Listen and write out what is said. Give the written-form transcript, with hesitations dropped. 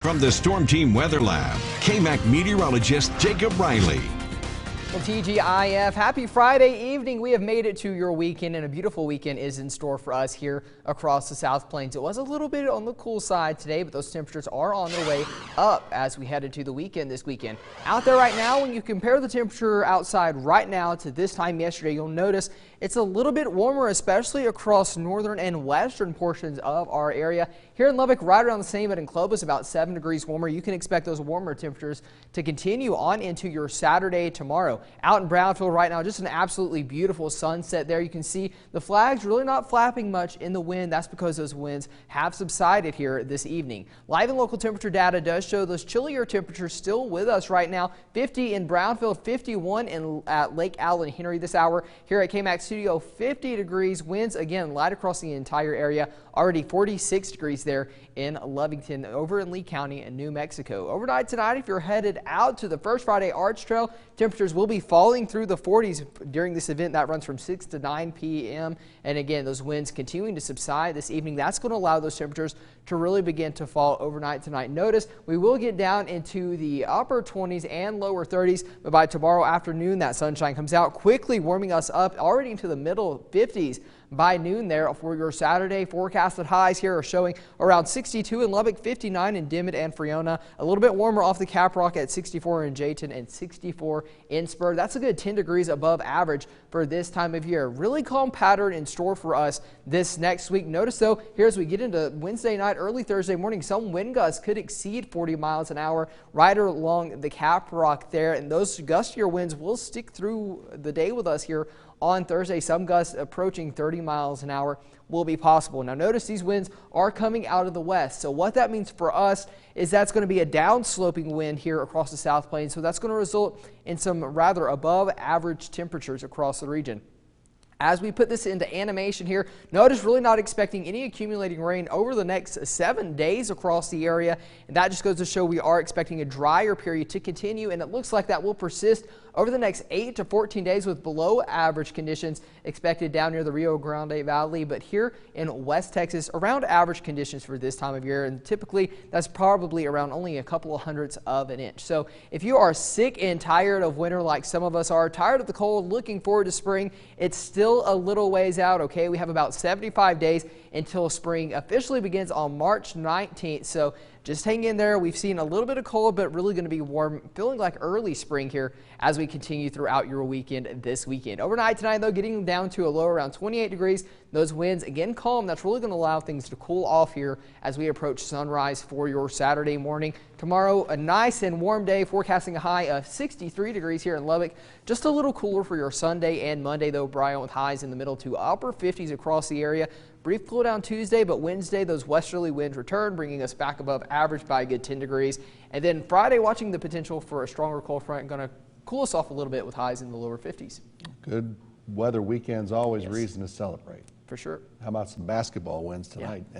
From the Storm Team Weather Lab, KAMC meteorologist Jacob Riley. Well, TGIF, happy Friday evening. We have made it to your weekend, and a beautiful weekend is in store for us here across the South Plains. It was a little bit on the cool side today, but those temperatures are on their way up as we head into the weekend this weekend. Out there right now, when you compare the temperature outside right now to this time yesterday, you'll notice it's a little bit warmer, especially across northern and western portions of our area. Here in Lubbock, right around the same, but in Clovis, about 7 degrees warmer. You can expect those warmer temperatures to continue on into your Saturday tomorrow. Out in Brownfield right now, just an absolutely beautiful sunset there. You can see the flags really not flapping much in the wind. That's because those winds have subsided here this evening. Live and local temperature data does show those chillier temperatures still with us right now. 50 in Brownfield, 51 at Lake Allen Henry this hour. Here at KAMC Studio, 50 degrees. Winds again light across the entire area. Already 46 degrees there in Lovington, over in Lee County and New Mexico. Overnight tonight, if you're headed out to the First Friday Arch Trail, temperatures will be falling through the 40s during this event that runs from 6 to 9 p.m. And again, those winds continuing to subside this evening. That's going to allow those temperatures to really begin to fall overnight tonight. Notice we will get down into the upper 20s and lower 30s, but by tomorrow afternoon, that sunshine comes out quickly, warming us up already into the middle 50s. By noon there for your Saturday. Forecasted highs here are showing around 62 in Lubbock, 59 in Dimmitt and Friona, a little bit warmer off the caprock at 64 in Jayton and 64 in Spur. That's a good 10 degrees above average for this time of year. Really calm pattern in store for us this next week. Notice though, here as we get into Wednesday night, early Thursday morning, some wind gusts could exceed 40 miles an hour right along the caprock there, and those gustier winds will stick through the day with us here on Thursday. Some gusts approaching 30 miles an hour will be possible. Now notice these winds are coming out of the west. So what that means for us is that's going to be a downsloping wind here across the South Plains. So that's going to result in some rather above average temperatures across the region. As we put this into animation here, notice really not expecting any accumulating rain over the next 7 days across the area. And that just goes to show we are expecting a drier period to continue, and it looks like that will persist over the next 8 to 14 days with below average conditions expected down near the Rio Grande Valley. But here in West Texas, around average conditions for this time of year. And typically that's probably around only a couple of hundredths of an inch. So if you are sick and tired of winter like some of us are, tired of the cold, looking forward to spring, it's still a little ways out, okay? We have about 75 days until spring officially begins on March 19th. So just hang in there. We've seen a little bit of cold, but really going to be warm, feeling like early spring here as we continue throughout your weekend this weekend. Overnight tonight, though, getting down to a low around 28 degrees. Those winds, again, calm. That's really going to allow things to cool off here as we approach sunrise for your Saturday morning. Tomorrow, a nice and warm day, forecasting a high of 63 degrees here in Lubbock. Just a little cooler for your Sunday and Monday, though, Brian, with highs in the middle to upper 50s across the area. Brief cool down Tuesday, but Wednesday, those westerly winds return, bringing us back above average by a good 10 degrees. And then Friday, watching the potential for a stronger cold front, going to cool us off a little bit with highs in the lower 50s. Good weather weekends, always reason to celebrate. For sure. How about some basketball wins tonight? Yeah.